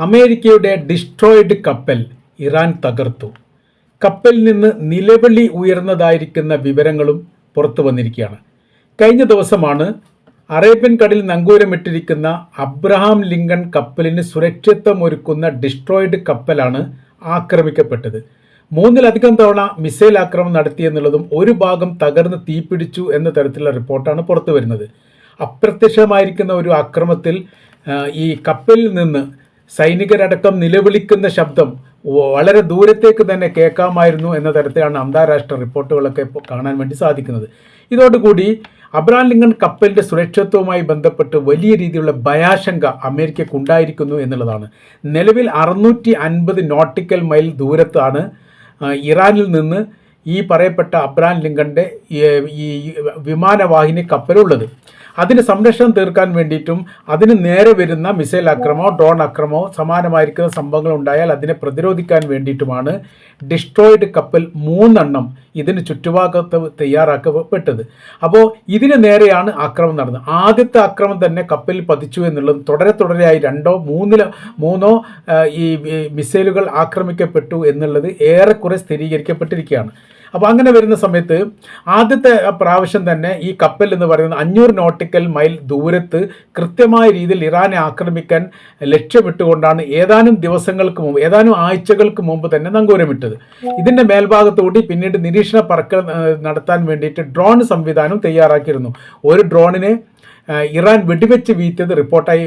അമേരിക്കയുടെ ഡിസ്ട്രോയിഡ് കപ്പൽ ഇറാൻ തകർത്തു. കപ്പലിൽ നിന്ന് നിലവിളി ഉയർന്നതായിരിക്കുന്ന വിവരങ്ങളും പുറത്തു വന്നിരിക്കുകയാണ്. കഴിഞ്ഞ ദിവസമാണ് അറേബ്യൻ കടലിൽ നങ്കൂരമിട്ടിരിക്കുന്ന അബ്രഹാം ലിങ്കൺ കപ്പലിന് സുരക്ഷിതത്വം ഒരുക്കുന്ന ഡിസ്ട്രോയിഡ് കപ്പലാണ് ആക്രമിക്കപ്പെട്ടത്. 3-ലധികം തവണ മിസൈൽ ആക്രമണം നടത്തിയെന്നുള്ളതും ഒരു ഭാഗം തകർന്ന് തീപിടിച്ചു എന്ന തരത്തിലുള്ള റിപ്പോർട്ടാണ് പുറത്തു വരുന്നത്. അപ്രത്യക്ഷമായിരിക്കുന്ന ഒരു ആക്രമണത്തിൽ ഈ കപ്പലിൽ നിന്ന് സൈനികരടക്കം നിലവിളിക്കുന്ന ശബ്ദം വളരെ ദൂരത്തേക്ക് തന്നെ കേൾക്കാമായിരുന്നു എന്ന തരത്തിലാണ് അന്താരാഷ്ട്ര റിപ്പോർട്ടുകളൊക്കെ കാണാൻ വേണ്ടി സാധിക്കുന്നത്. ഇതോടുകൂടി അബ്രഹാം ലിങ്കൺ കപ്പലിൻ്റെ സുരക്ഷിതത്വവുമായി ബന്ധപ്പെട്ട് വലിയ രീതിയിലുള്ള ഭയാശങ്ക അമേരിക്കയ്ക്ക് ഉണ്ടായിരിക്കുന്നു എന്നുള്ളതാണ്. നിലവിൽ 650 നോട്ടിക്കൽ മൈൽ ദൂരത്താണ് ഇറാനിൽ നിന്ന് ഈ പറയപ്പെട്ട അബ്രഹാം ലിങ്കൻ്റെ ഈ വിമാനവാഹിനി കപ്പലുള്ളത്. അതിന് സംരക്ഷണം തീർക്കാൻ വേണ്ടിയിട്ടും അതിന് നേരെ വരുന്ന മിസൈൽ ആക്രമണമോ ഡ്രോൺ ആക്രമണമോ സമാനമായിരിക്കുന്ന സംഭവങ്ങൾ ഉണ്ടായാൽ അതിനെ പ്രതിരോധിക്കാൻ വേണ്ടിയിട്ടുമാണ് ഡിസ്ട്രോയിഡ് കപ്പൽ 3 എണ്ണം ഇതിന് ചുറ്റുഭാഗത്ത് തയ്യാറാക്കപ്പെട്ടത്. അപ്പോൾ ഇതിന് നേരെയാണ് ആക്രമണം നടന്നത്. ആദ്യത്തെ ആക്രമണം തന്നെ കപ്പലിൽ പതിച്ചു എന്നുള്ളതും തുടരെയായി 2-3 ഈ മിസൈലുകൾ ആക്രമിക്കപ്പെട്ടു എന്നുള്ളത് ഏറെക്കുറെ സ്ഥിരീകരിക്കപ്പെട്ടിരിക്കുകയാണ്. അപ്പോൾ അങ്ങനെ വരുന്ന സമയത്ത് ആദ്യത്തെ പ്രാവശ്യം തന്നെ ഈ കപ്പൽ എന്ന് പറയുന്നത് 500 നോട്ടിക്കൽ മൈൽ ദൂരത്ത് കൃത്യമായ രീതിയിൽ ഇറാനെ ആക്രമിക്കാൻ ലക്ഷ്യമിട്ടുകൊണ്ടാണ് ഏതാനും ദിവസങ്ങൾക്ക് മുമ്പ്, ഏതാനും ആഴ്ചകൾക്ക് മുമ്പ് തന്നെ നങ്കൂരമിട്ടത്. ഇതിൻ്റെ മേൽഭാഗത്തുകൂടി പിന്നീട് നിരീക്ഷണ പറക്കൽ നടത്താൻ വേണ്ടിയിട്ട് ഡ്രോൺ സംവിധാനം തയ്യാറാക്കിയിരുന്നു. ഒരു ഡ്രോണിനെ ഇറാൻ വെടിവെച്ച് വീഴ്ത്തിയത് റിപ്പോർട്ടായി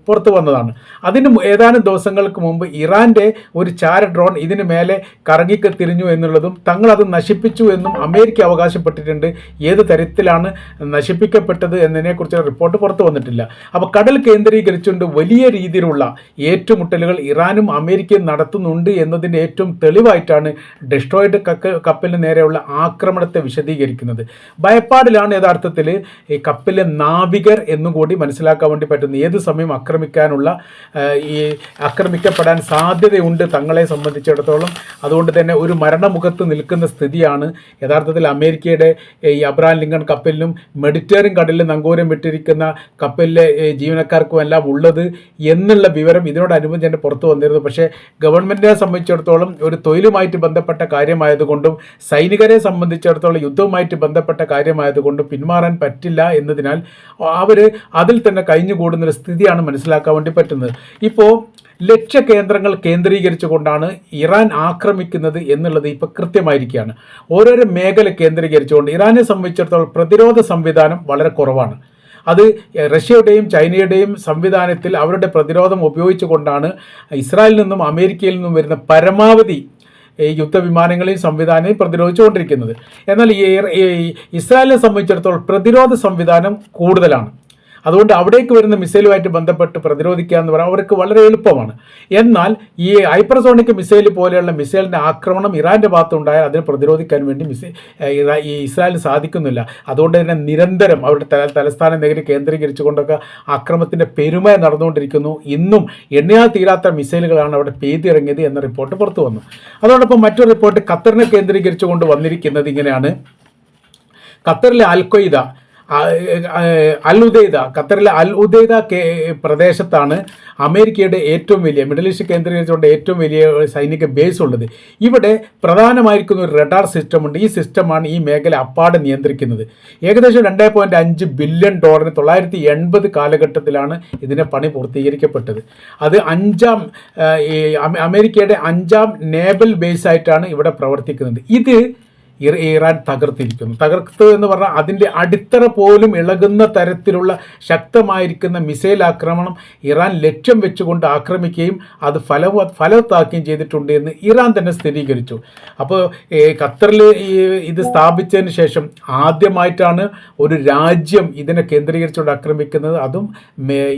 പുറത്തു വന്നതാണ്. അതിന് ഏതാനും ദിവസങ്ങൾക്ക് മുമ്പ് ഇറാൻ്റെ ഒരു ചാര ഡ്രോൺ ഇതിന് മേലെ കറങ്ങിക്ക് തിരിഞ്ഞു എന്നുള്ളതും തങ്ങളത് നശിപ്പിച്ചു എന്നും അമേരിക്ക അവകാശപ്പെട്ടിട്ടുണ്ട്. ഏത് തരത്തിലാണ് നശിപ്പിക്കപ്പെട്ടത് എന്നതിനെക്കുറിച്ച് റിപ്പോർട്ട് പുറത്തു വന്നിട്ടില്ല. അപ്പോൾ കടൽ കേന്ദ്രീകരിച്ചുകൊണ്ട് വലിയ രീതിയിലുള്ള ഏറ്റുമുട്ടലുകൾ ഇറാനും അമേരിക്കയും നടത്തുന്നുണ്ട് എന്നതിൻ്റെ ഏറ്റവും തെളിവായിട്ടാണ് ഡിസ്ട്രോയിഡ് കപ്പലിന് നേരെയുള്ള ആക്രമണത്തെ വിശദീകരിക്കുന്നത്. ഭയപ്പാടിലാണ് യഥാർത്ഥത്തിൽ ഈ കപ്പലിലെ നാവിക എന്നുകൂടി മനസ്സിലാക്കാൻ വേണ്ടി പറ്റുന്നു. ഏത് സമയം ആക്രമിക്കപ്പെടാൻ സാധ്യതയുണ്ട് തങ്ങളെ സംബന്ധിച്ചിടത്തോളം. അതുകൊണ്ട് തന്നെ ഒരു മരണമുഖത്ത് നിൽക്കുന്ന സ്ഥിതിയാണ് യഥാർത്ഥത്തിൽ അമേരിക്കയുടെ ഈ അബ്രഹാം ലിങ്കൺ കപ്പലിനും മെഡിറ്ററേനിയൻ കടലിൽ നങ്കൂരം വിട്ടിരിക്കുന്ന കപ്പലിലെ ജീവനക്കാർക്കും എല്ലാം ഉള്ളത് എന്നുള്ള വിവരം ഇതിനോടനുബന്ധിച്ച് തന്നെ പുറത്തു വന്നിരുന്നു. പക്ഷേ ഗവൺമെൻറ്റിനെ സംബന്ധിച്ചിടത്തോളം ഒരു തൊഴിലുമായിട്ട് ബന്ധപ്പെട്ട കാര്യമായതുകൊണ്ടും സൈനികരെ സംബന്ധിച്ചിടത്തോളം യുദ്ധവുമായിട്ട് ബന്ധപ്പെട്ട കാര്യമായതുകൊണ്ടും പിന്മാറാൻ പറ്റില്ല എന്നതിനാൽ അവർ അതിൽ തന്നെ കഴിഞ്ഞുകൂടുന്നൊരു സ്ഥിതിയാണ് മനസ്സിലാക്കാൻ വേണ്ടി പറ്റുന്നത്. ഇപ്പോൾ ലക്ഷ്യകേന്ദ്രങ്ങൾ കേന്ദ്രീകരിച്ചുകൊണ്ടാണ് ഇറാൻ ആക്രമിക്കുന്നത് എന്നുള്ളത് ഇപ്പോൾ കൃത്യമായിരിക്കുകയാണ്. ഓരോരോ മേഖല കേന്ദ്രീകരിച്ചുകൊണ്ട് ഇറാനെ സംബന്ധിച്ചിടത്തോളം പ്രതിരോധ സംവിധാനം വളരെ കുറവാണ്. അത് റഷ്യയുടെയും ചൈനയുടെയും സംവിധാനത്തിൽ അവരുടെ പ്രതിരോധം ഉപയോഗിച്ചുകൊണ്ടാണ് ഇസ്രായേലിൽ നിന്നും അമേരിക്കയിൽ നിന്നും വരുന്ന പരമാവധി യുദ്ധവിമാനങ്ങളെയും സംവിധാനവും പ്രതിരോധിച്ചുകൊണ്ടിരിക്കുന്നത്. എന്നാൽ ഇസ്രായേലിനെ സംബന്ധിച്ചിടത്തോളം പ്രതിരോധ സംവിധാനം കൂടുതലാണ്. അതുകൊണ്ട് അവിടേക്ക് വരുന്ന മിസൈലുമായിട്ട് ബന്ധപ്പെട്ട് പ്രതിരോധിക്കുക എന്ന് പറഞ്ഞാൽ അവർക്ക് വളരെ എളുപ്പമാണ്. എന്നാൽ ഈ ഹൈപ്പർസോണിക് മിസൈൽ പോലെയുള്ള മിസൈലിൻ്റെ ആക്രമണം ഇറാൻ്റെ ഭാഗത്തുണ്ടായാൽ അതിനെ പ്രതിരോധിക്കാൻ വേണ്ടി ഈ ഇസ്രായേലിന് സാധിക്കുന്നില്ല. അതുകൊണ്ട് തന്നെ നിരന്തരം അവരുടെ തലസ്ഥാന നഗരി കേന്ദ്രീകരിച്ചുകൊണ്ടൊക്കെ ആക്രമണത്തിൻ്റെ പെരുമ നടന്നുകൊണ്ടിരിക്കുന്നു. ഇന്നും എണ്ണിയാൽ തീരാത്ത മിസൈലുകളാണ് അവിടെ പെയ്തിറങ്ങിയത് എന്ന റിപ്പോർട്ട് പുറത്തു വന്നു. അതോടൊപ്പം മറ്റൊരു റിപ്പോർട്ട് ഖത്തറിനെ കേന്ദ്രീകരിച്ചുകൊണ്ട് വന്നിരിക്കുന്നത് ഇങ്ങനെയാണ്. ഖത്തറിലെ ഖത്തറിലെ അൽ ഉദൈദ പ്രദേശത്താണ് അമേരിക്കയുടെ ഏറ്റവും വലിയ മിഡിൽ ഈസ്റ്റ് കേന്ദ്രീകരിച്ചുകൊണ്ട് ഏറ്റവും വലിയ സൈനിക ബേസ് ഉള്ളത്. ഇവിടെ പ്രധാനമായിരിക്കുന്ന ഒരു റഡാർ സിസ്റ്റമുണ്ട്. ഈ സിസ്റ്റമാണ് ഈ മേഖല അപ്പാടെ നിയന്ത്രിക്കുന്നത്. ഏകദേശം $2.5 ബില്യൺ 1980 കാലഘട്ടത്തിലാണ് ഇതിൻ്റെ പണി പൂർത്തീകരിക്കപ്പെട്ടത്. അത് അമേരിക്കയുടെ 5ാം നേവൽ ബേസ് ആയിട്ടാണ് ഇവിടെ പ്രവർത്തിക്കുന്നത്. ഇത് ഇറാൻ തകർത്തു എന്ന് പറഞ്ഞാൽ അതിൻ്റെ അടിത്തറ പോലും ഇളകുന്ന തരത്തിലുള്ള ശക്തമായിരിക്കുന്ന മിസൈൽ ആക്രമണം ഇറാൻ ലക്ഷ്യം വെച്ചുകൊണ്ട് ആക്രമിക്കുകയും അത് ഫലവത്താക്കുകയും ചെയ്തിട്ടുണ്ട് എന്ന് ഇറാൻ തന്നെ സ്ഥിരീകരിച്ചു. അപ്പോൾ ഖത്തറിൽ ഇത് സ്ഥാപിച്ചതിന് ശേഷം ആദ്യമായിട്ടാണ് ഒരു രാജ്യം ഇതിനെ കേന്ദ്രീകരിച്ചുകൊണ്ട് ആക്രമിക്കുന്നത്, അതും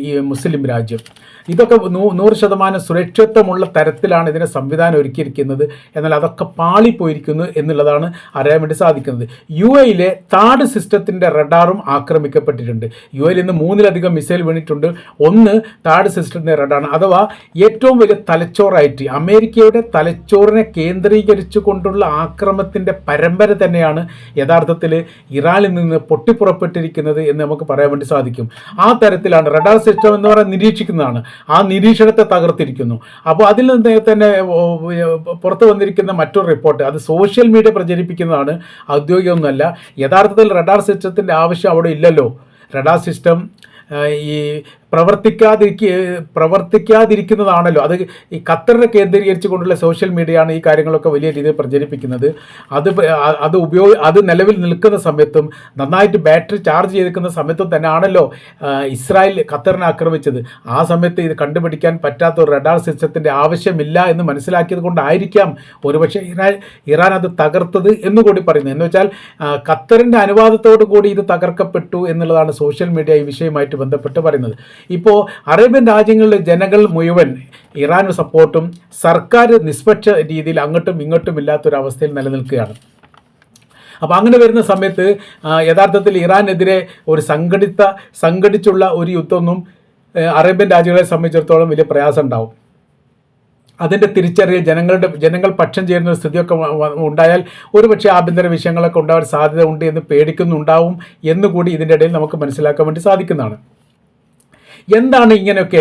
ഈ മുസ്ലിം രാജ്യം. ഇതൊക്കെ 100% സുരക്ഷിതത്വമുള്ള തരത്തിലാണ് ഇതിനെ സംവിധാനം ഒരുക്കിയിരിക്കുന്നത്. എന്നാൽ അതൊക്കെ പാളിപ്പോയിരിക്കുന്നു എന്നുള്ളതാണ് അറിയാൻ വേണ്ടി സാധിക്കുന്നത്. UAE താഡ് സിസ്റ്റത്തിൻ്റെ റഡാറും ആക്രമിക്കപ്പെട്ടിട്ടുണ്ട്. UAE ഇന്ന് 3ലധികം മിസൈൽ വീണിട്ടുണ്ട്. ഒന്ന് താഡ് സിസ്റ്റത്തിൻ്റെ റഡാറാണ്, അഥവാ ഏറ്റവും വലിയ തലച്ചോറായിട്ട് അമേരിക്കയുടെ തലച്ചോറിനെ കേന്ദ്രീകരിച്ചു കൊണ്ടുള്ള ആക്രമണത്തിൻ്റെ പരമ്പര തന്നെയാണ് യഥാർത്ഥത്തിൽ ഇറാനിൽ നിന്ന് പൊട്ടിപ്പുറപ്പെട്ടിരിക്കുന്നത് എന്ന് നമുക്ക് പറയാൻ വേണ്ടി സാധിക്കും. ആ തരത്തിലാണ് റഡാർ സിസ്റ്റം എന്ന് പറയുന്നത് നിരീക്ഷിക്കുന്നതാണ്. ആ നിരീക്ഷണത്തെ തകർത്തിരിക്കുന്നു. അപ്പോൾ അതിൽ നിന്ന് തന്നെ പുറത്തു വന്നിരിക്കുന്ന മറ്റൊരു റിപ്പോർട്ട്, അത് സോഷ്യൽ മീഡിയ പ്രചരിപ്പിക്കുന്നതാണ്, ഔദ്യോഗികമൊന്നുമല്ല. യഥാർത്ഥത്തിൽ റഡാർ സിസ്റ്റത്തിൻ്റെ ആവശ്യം അവിടെ ഇല്ലല്ലോ. റഡാർ സിസ്റ്റം ഈ പ്രവർത്തിക്കാതിരിക്കുന്നതാണല്ലോ. അത് ഈ ഖത്തറിനെ കേന്ദ്രീകരിച്ചു കൊണ്ടുള്ള സോഷ്യൽ മീഡിയയാണ് ഈ കാര്യങ്ങളൊക്കെ വലിയ രീതിയിൽ പ്രചരിപ്പിക്കുന്നത്. അത് നിലവിൽ നിൽക്കുന്ന സമയത്തും നന്നായിട്ട് ബാറ്ററി ചാർജ് ചെയ്തിരിക്കുന്ന സമയത്തും തന്നെ ആണല്ലോ ഇസ്രായേൽ ഖത്തറിനെ ആക്രമിച്ചത്. ആ സമയത്ത് ഇത് കണ്ടുപിടിക്കാൻ പറ്റാത്ത ഒരു റഡാർ സിസ്റ്റത്തിൻ്റെ ആവശ്യമില്ല എന്ന് മനസ്സിലാക്കിയത് കൊണ്ടായിരിക്കാം ഒരുപക്ഷെ ഇറാൻ അത് തകർത്തത് എന്നുകൂടി പറയുന്നത്. എന്ന് വെച്ചാൽ ഖത്തറിൻ്റെ അനുവാദത്തോടു കൂടി ഇത് തകർക്കപ്പെട്ടു എന്നുള്ളതാണ് സോഷ്യൽ മീഡിയ ഈ വിഷയമായിട്ട് ബന്ധപ്പെട്ട് പറയുന്നത്. ഇപ്പോൾ അറേബ്യൻ രാജ്യങ്ങളിലെ ജനങ്ങൾ മുഴുവൻ ഇറാന് സപ്പോർട്ടും സർക്കാർ നിഷ്പക്ഷ രീതിയിൽ അങ്ങോട്ടും ഇങ്ങോട്ടും ഇല്ലാത്തൊരവസ്ഥയിൽ നിലനിൽക്കുകയാണ്. അപ്പോൾ അങ്ങനെ വരുന്ന സമയത്ത് യഥാർത്ഥത്തിൽ ഇറാനെതിരെ ഒരു സംഘടിച്ചുള്ള ഒരു യുദ്ധമൊന്നും അറേബ്യൻ രാജ്യങ്ങളെ സംബന്ധിച്ചിടത്തോളം വലിയ പ്രയാസം ഉണ്ടാവും. അതിൻ്റെ തിരിച്ചറിയൽ ജനങ്ങൾ പക്ഷം ചേരുന്ന ഒരു സ്ഥിതിയൊക്കെ ഉണ്ടായാൽ ഒരുപക്ഷെ ആഭ്യന്തര വിഷയങ്ങളൊക്കെ ഉണ്ടാവാൻ സാധ്യത ഉണ്ട് എന്ന് പേടിക്കുന്നുണ്ടാവും എന്നുകൂടി ഇതിൻ്റെ ഇടയിൽ നമുക്ക് മനസ്സിലാക്കാൻ വേണ്ടി സാധിക്കുന്നതാണ്. എന്താണ് ഇങ്ങനെയൊക്കെ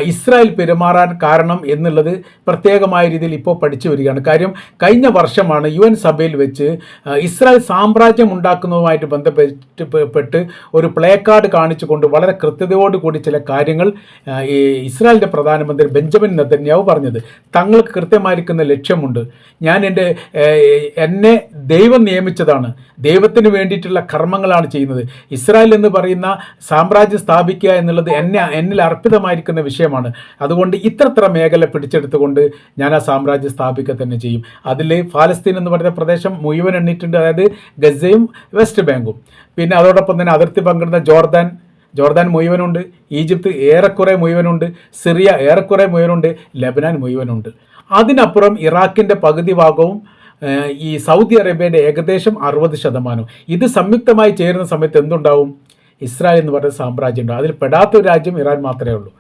ഇസ്രായേൽ പെരുമാറാൻ കാരണം എന്നുള്ളത് പ്രത്യേകമായ രീതിയിൽ ഇപ്പോൾ പഠിച്ചു വരികയാണ്. കാര്യം കഴിഞ്ഞ വർഷമാണ് UN സഭയിൽ വെച്ച് ഇസ്രായേൽ സാമ്രാജ്യം ഉണ്ടാക്കുന്നതുമായിട്ട് ബന്ധപ്പെട്ട് ഒരു പ്ലേ കാർഡ് കാണിച്ചുകൊണ്ട് വളരെ കൃത്യതയോടുകൂടി ചില കാര്യങ്ങൾ ഈ ഇസ്രായേലിൻ്റെ പ്രധാനമന്ത്രി ബെഞ്ചമിൻ നെതന്യാഹു പറഞ്ഞത്. തങ്ങൾക്ക് കൃത്യമായിരിക്കുന്ന ലക്ഷ്യമുണ്ട്. എന്നെ ദൈവം നിയമിച്ചതാണ്, ദൈവത്തിന് വേണ്ടിയിട്ടുള്ള കർമ്മങ്ങളാണ് ചെയ്യുന്നത്. ഇസ്രായേൽ എന്ന് പറയുന്ന സാമ്രാജ്യം സ്ഥാപിക്കുക എന്നുള്ളത് എന്നിൽ അർപ്പിതമായിരിക്കുന്ന വിഷയമാണ്. അതുകൊണ്ട് ഇത്ര മേഖല പിടിച്ചെടുത്തുകൊണ്ട് ഞാൻ ആ സാമ്രാജ്യം സ്ഥാപിക്കുക തന്നെ ചെയ്യും. അതിൽ ഫലസ്തീൻ എന്ന് പറയുന്ന പ്രദേശം മുഴുവൻ എണ്ണിയിട്ടുണ്ട്. അതായത് ഗസയും വെസ്റ്റ് ബാങ്കും, പിന്നെ അതോടൊപ്പം തന്നെ അതിർത്തി പങ്കിടുന്ന ജോർദാൻ മുഴുവനുണ്ട്, ഈജിപ്ത് ഏറെക്കുറെ മുഴുവനുണ്ട്, സിറിയ ഏറെക്കുറെ മുഴുവനുണ്ട്, ലെബനാൻ മുഴുവനുണ്ട്. അതിനപ്പുറം ഇറാഖിൻ്റെ പകുതി ഭാഗവും ഈ സൗദി അറേബ്യയുടെ ഏകദേശം 60%. ഇത് സംയുക്തമായി ചേരുന്ന സമയത്ത് എന്തുണ്ടാവും? ഇസ്രായേൽ എന്ന് പറയുന്ന സാമ്രാജ്യം ഉണ്ടാവും. അതിൽ പെടാത്തൊരു രാജ്യം ഇറാൻ മാത്രമേ ഉള്ളൂ.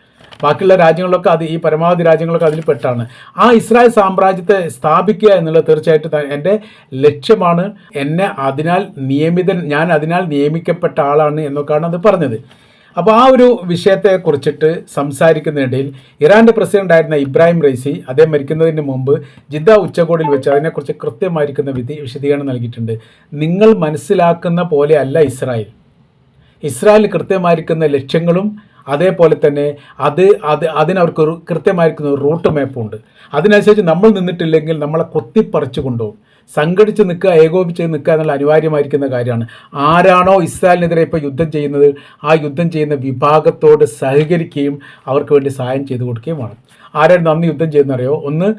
ബാക്കിയുള്ള രാജ്യങ്ങളൊക്കെ ഈ പരമാവധി രാജ്യങ്ങളൊക്കെ അതിൽ പെട്ടാണ്. ആ ഇസ്രായേൽ സാമ്രാജ്യത്തെ സ്ഥാപിക്കുക എന്നുള്ളത് തീർച്ചയായിട്ടും എൻ്റെ ലക്ഷ്യമാണ്. ഞാൻ അതിനാൽ നിയമിക്കപ്പെട്ട ആളാണ് എന്നൊക്കെയാണ് അത് പറഞ്ഞത്. അപ്പോൾ ആ ഒരു വിഷയത്തെക്കുറിച്ചിട്ട് സംസാരിക്കുന്നതിനിടയിൽ ഇറാൻ്റെ പ്രസിഡൻ്റായിരുന്ന ഇബ്രാഹിം റൈസി അദ്ദേഹം മരിക്കുന്നതിന് മുമ്പ് ജിദ്ദ ഉച്ചകോടിയിൽ വെച്ച് അതിനെക്കുറിച്ച് കൃത്യമായിരിക്കുന്ന വിശദീകരണം നൽകിയിട്ടുണ്ട്. നിങ്ങൾ മനസ്സിലാക്കുന്ന പോലെ അല്ല ഇസ്രായേൽ കൃത്യമായിരിക്കുന്ന ലക്ഷ്യങ്ങളും അതേപോലെ തന്നെ അതിനവർക്ക് കൃത്യമായിരിക്കുന്ന ഒരു റൂട്ട് മാപ്പുണ്ട്. അതിനനുസരിച്ച് നമ്മൾ നിന്നിട്ടില്ലെങ്കിൽ നമ്മളെ കൊത്തിപ്പറിച്ചു കൊണ്ടുപോകും. സംഘടിച്ച് നിൽക്കുക, ഏകോപിച്ച് നിൽക്കുക എന്നുള്ള അനിവാര്യമായിരിക്കുന്ന കാര്യമാണ്. ആരാണോ ഇസ്രായേലിനെതിരെ ഇപ്പോൾ യുദ്ധം ചെയ്യുന്നത് ആ യുദ്ധം ചെയ്യുന്ന വിഭാഗത്തോട് സഹകരിക്കുകയും അവർക്ക് വേണ്ടി സഹായം ചെയ്തു കൊടുക്കുകയും വേണം. ആരാണ് അന്ന് യുദ്ധം ചെയ്യുന്നറിയോ? ഒന്ന്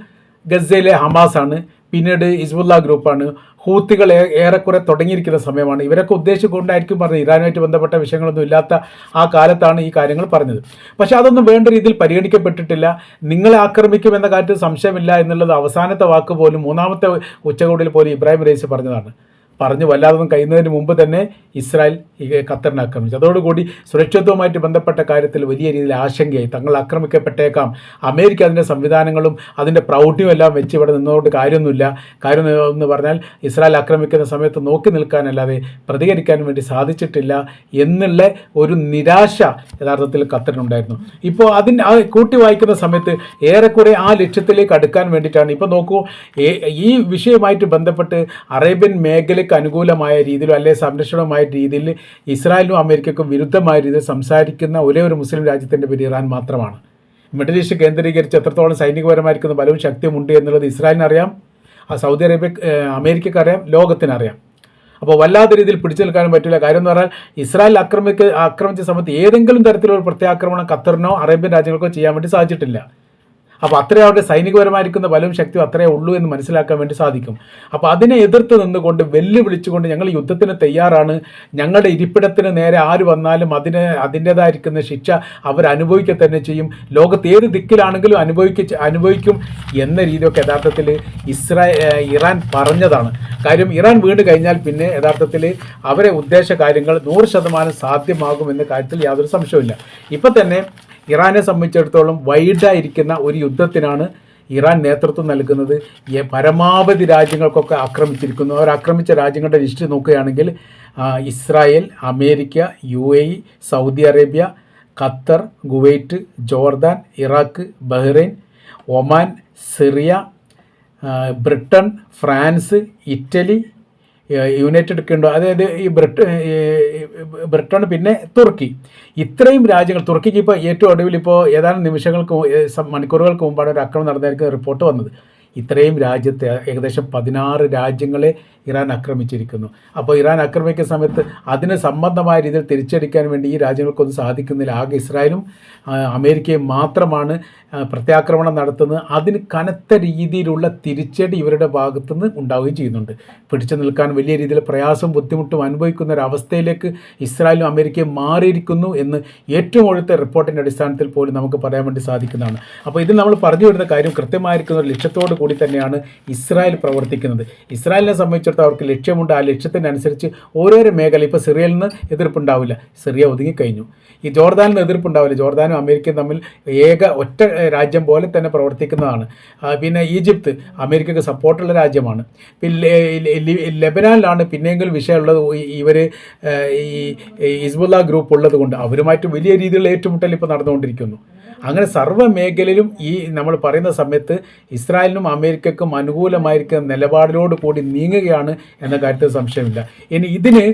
ഗസയിലെ ഹമാസാണ്, പിന്നീട് ഹിസ്ബുള്ള ഗ്രൂപ്പാണ്, ഹൂത്തികൾ ഏറെക്കുറെ തുടങ്ങിയിരിക്കുന്ന സമയമാണ്. ഇവരൊക്കെ ഉദ്ദേശിച്ചുകൊണ്ടായിരിക്കും പറഞ്ഞത്. ഇറാനുമായിട്ട് ബന്ധപ്പെട്ട വിഷയങ്ങളൊന്നും ഇല്ലാത്ത ആ കാലത്താണ് ഈ കാര്യങ്ങൾ പറഞ്ഞത്. പക്ഷേ അതൊന്നും വേണ്ട രീതിയിൽ പരിഗണിക്കപ്പെട്ടിട്ടില്ല. നിങ്ങളെ ആക്രമിക്കുമെന്ന കാര്യത്തിൽ സംശയമില്ല എന്നുള്ളത് അവസാനത്തെ വാക്ക് പോലും 3ാമത്തെ ഉച്ചകോടിയിൽ പോലും ഇബ്രാഹിം റൈസി പറഞ്ഞതാണ്. പറഞ്ഞ് വല്ലാതൊന്നും കഴിയുന്നതിന് മുമ്പ് തന്നെ ഇസ്രായേൽ ഖത്തറിനെ ആക്രമിച്ചു. അതോടുകൂടി സുരക്ഷിതവുമായിട്ട് ബന്ധപ്പെട്ട കാര്യത്തിൽ വലിയ രീതിയിൽ ആശങ്കയായി. തങ്ങൾ ആക്രമിക്കപ്പെട്ടേക്കാം. അമേരിക്ക അതിൻ്റെ സംവിധാനങ്ങളും അതിൻ്റെ പ്രൗഢിയും എല്ലാം വെച്ച് ഇവിടെ നിന്നതുകൊണ്ട് കാര്യമൊന്നുമില്ല. കാര്യം എന്ന് പറഞ്ഞാൽ ഇസ്രായേൽ ആക്രമിക്കുന്ന സമയത്ത് നോക്കി നിൽക്കാനല്ലാതെ പ്രതികരിക്കാൻ വേണ്ടി സാധിച്ചിട്ടില്ല എന്നുള്ള ഒരു നിരാശ യഥാർത്ഥത്തിൽ ഖത്തറിനുണ്ടായിരുന്നു. ഇപ്പോൾ കൂട്ടി വായിക്കുന്ന സമയത്ത് ഏറെക്കുറെ ആ ലക്ഷ്യത്തിലേക്ക് അടുക്കാൻ വേണ്ടിയിട്ടാണ്. ഇപ്പോൾ നോക്കൂ, ഈ വിഷയമായിട്ട് ബന്ധപ്പെട്ട് അറേബ്യൻ മേഖല അനുകൂലമായ രീതിയിലോ അല്ലെങ്കിൽ സംരക്ഷണമായ രീതിയിൽ ഇസ്രായേലിനും അമേരിക്കയ്ക്കും വിരുദ്ധമായ രീതിയിൽ സംസാരിക്കുന്ന ഒരേ ഒരു മുസ്ലിം രാജ്യത്തിൻ്റെ പേര് ഇറാൻ മാത്രമാണ്. മിഡിൽ ഈസ്റ്റ് കേന്ദ്രീകരിച്ച് എത്രത്തോളം സൈനികപരമായിരിക്കുന്ന ബലവും ശക്തിയുമുണ്ട് എന്നുള്ളത് ഇസ്രായേലിനറിയാം, സൗദി അമേരിക്കക്കറിയാം, ലോകത്തിനറിയാം. അപ്പോൾ വല്ലാത്ത രീതിയിൽ പിടിച്ചു നിൽക്കാനും പറ്റില്ല. കാര്യം എന്ന് പറഞ്ഞാൽ ഇസ്രായേൽ ആക്രമിച്ച സമയത്ത് ഏതെങ്കിലും തരത്തിലുള്ള പ്രത്യാക്രമണം ഖത്തറിനോ അറേബ്യൻ രാജ്യങ്ങൾക്കോ ചെയ്യാൻ വേണ്ടി സാധിച്ചിട്ടില്ല. അപ്പോൾ അത്രയും അവരുടെ സൈനികപരമായിരിക്കുന്ന ബലവും ശക്തിയും അത്രയേ ഉള്ളൂ എന്ന് മനസ്സിലാക്കാൻ വേണ്ടി സാധിക്കും. അപ്പോൾ അതിനെ എതിർത്ത് നിന്നുകൊണ്ട് വെല്ലുവിളിച്ചുകൊണ്ട് ഞങ്ങൾ യുദ്ധത്തിന് തയ്യാറാണ്, ഞങ്ങളുടെ ഇരിപ്പിടത്തിന് നേരെ ആര് വന്നാലും അതിൻ്റേതായിരിക്കുന്ന ശിക്ഷ അവരനുഭവിക്കുക തന്നെ ചെയ്യും, ലോകത്ത് ഏത് ദിക്കിലാണെങ്കിലും അനുഭവിക്കും എന്ന രീതിയൊക്കെ യഥാർത്ഥത്തിൽ ഇറാൻ പറഞ്ഞതാണ്. കാര്യം ഇറാൻ വീണ് കഴിഞ്ഞാൽ പിന്നെ യഥാർത്ഥത്തിൽ അവരെ ഉദ്ദേശ കാര്യങ്ങൾ 100% സാധ്യമാകുമെന്ന കാര്യത്തിൽ യാതൊരു സംശയവുമില്ല. ഇപ്പം തന്നെ ഇറാനെ സംബന്ധിച്ചിടത്തോളം വൈഡായിരിക്കുന്ന ഒരു യുദ്ധത്തിനാണ് ഇറാൻ നേതൃത്വം നൽകുന്നത്. പരമാവധി രാജ്യങ്ങൾക്കൊക്കെ ആക്രമിച്ചിരിക്കുന്നു. അവർ ആക്രമിച്ച രാജ്യങ്ങളുടെ ലിസ്റ്റ് നോക്കുകയാണെങ്കിൽ Israel, America, UAE, Saudi Arabia, Qatar, Kuwait, Jordan, Iraq, Bahrain, Oman, Syria, Britain, France, Italy, United kingdom, അതായത് ഈ ബ്രിട്ടൻ, പിന്നെ തുർക്കി. ഇത്രയും രാജ്യങ്ങൾ, തുർക്കിക്ക് ഇപ്പോൾ ഏറ്റവും ഒടുവിൽ ഇപ്പോൾ ഏതാനും മണിക്കൂറുകൾക്ക് മുമ്പാണ് ഒരു ആക്രമണം നടന്നതായിരിക്കും റിപ്പോർട്ട് വന്നത്. ഇത്രയും രാജ്യത്തെ ഏകദേശം 16 രാജ്യങ്ങളെ ഇറാൻ ആക്രമിച്ചിരിക്കുന്നു. അപ്പോൾ ഇറാൻ ആക്രമിക്കുന്ന സമയത്ത് അതിന് സംബന്ധമായ രീതിയിൽ തിരിച്ചടിക്കാൻ വേണ്ടി ഈ രാജ്യങ്ങൾക്കൊന്നും സാധിക്കുന്നില്ല. ആകെ ഇസ്രായേലും അമേരിക്കയും മാത്രമാണ് പ്രത്യാക്രമണം നടത്തുന്നത്. അതിന് കനത്ത രീതിയിലുള്ള തിരിച്ചടി ഇവരുടെ ഭാഗത്തുനിന്ന് ഉണ്ടാവുകയും ചെയ്യുന്നുണ്ട്. പിടിച്ചു നിൽക്കാൻ വലിയ രീതിയിൽ പ്രയാസവും ബുദ്ധിമുട്ടും അനുഭവിക്കുന്ന ഒരു അവസ്ഥയിലേക്ക് ഇസ്രായേലും അമേരിക്കയും മാറിയിരിക്കുന്നു എന്ന് ഏറ്റവും ഒഴുത്ത റിപ്പോർട്ടിൻ്റെ അടിസ്ഥാനത്തിൽ പോലും നമുക്ക് പറയാൻ വേണ്ടി സാധിക്കുന്നതാണ്. അപ്പോൾ ഇത് നമ്മൾ പറഞ്ഞു വരുന്ന കാര്യം കൃത്യമായിരിക്കുന്ന ഒരു ലക്ഷ്യത്തോട് കൂടി തന്നെയാണ് ഇസ്രായേൽ പ്രവർത്തിക്കുന്നത്. ഇസ്രായേലിനെ സംബന്ധിച്ചിടത്തോളം അവർക്ക് ലക്ഷ്യമുണ്ട്. ആ ലക്ഷ്യത്തിനനുസരിച്ച് ഓരോരോ മേഖല, ഇപ്പോൾ സിറിയയിൽ നിന്ന് എതിർപ്പുണ്ടാവില്ല, സിറിയ ഒതുങ്ങിക്കഴിഞ്ഞു. ഈ ജോർദാനിൽ നിന്ന് എതിർപ്പുണ്ടാവില്ല, ജോർദാനും അമേരിക്കയും തമ്മിൽ ഒറ്റ രാജ്യം പോലെ തന്നെ പ്രവർത്തിക്കുന്നതാണ്. പിന്നെ ഈജിപ്ത് അമേരിക്കക്ക് സപ്പോർട്ടുള്ള രാജ്യമാണ്. പിന്നെ ലെബനാനിലാണ് പിന്നെയെങ്കിലും വിഷയമുള്ളത്. ഇവർ ഈ ഹിസ്ബുള്ള ഗ്രൂപ്പ് ഉള്ളത് കൊണ്ട് അവരുമായിട്ട് വലിയ രീതിയിലുള്ള ഏറ്റുമുട്ടൽ ഇപ്പോൾ നടന്നുകൊണ്ടിരിക്കുന്നു. അങ്ങനെ സർവ്വ മേഖലയിലും ഈ നമ്മൾ പറയുന്ന സമയത്ത് ഇസ്രായേലിനും അമേരിക്കക്കും അനുകൂലമായിരിക്കുന്ന നിലപാടിനോട് കൂടി നീങ്ങുകയാണ് എന്ന കാര്യത്തിൽ സംശയമില്ല. ഇനി ഇതിന്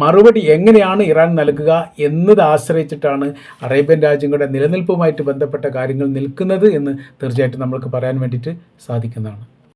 മറുപടി എങ്ങനെയാണ് ഇറാൻ നൽകുക എന്നത് ആശ്രയിച്ചിട്ടാണ് അറേബ്യൻ രാജ്യങ്ങളുടെ നിലനിൽപ്പുമായിട്ട് ബന്ധപ്പെട്ട കാര്യങ്ങൾ നിൽക്കുന്നത് എന്ന് തീർച്ചയായിട്ടും നമ്മൾക്ക് പറയാൻ വേണ്ടിയിട്ട് സാധിക്കുന്നതാണ്.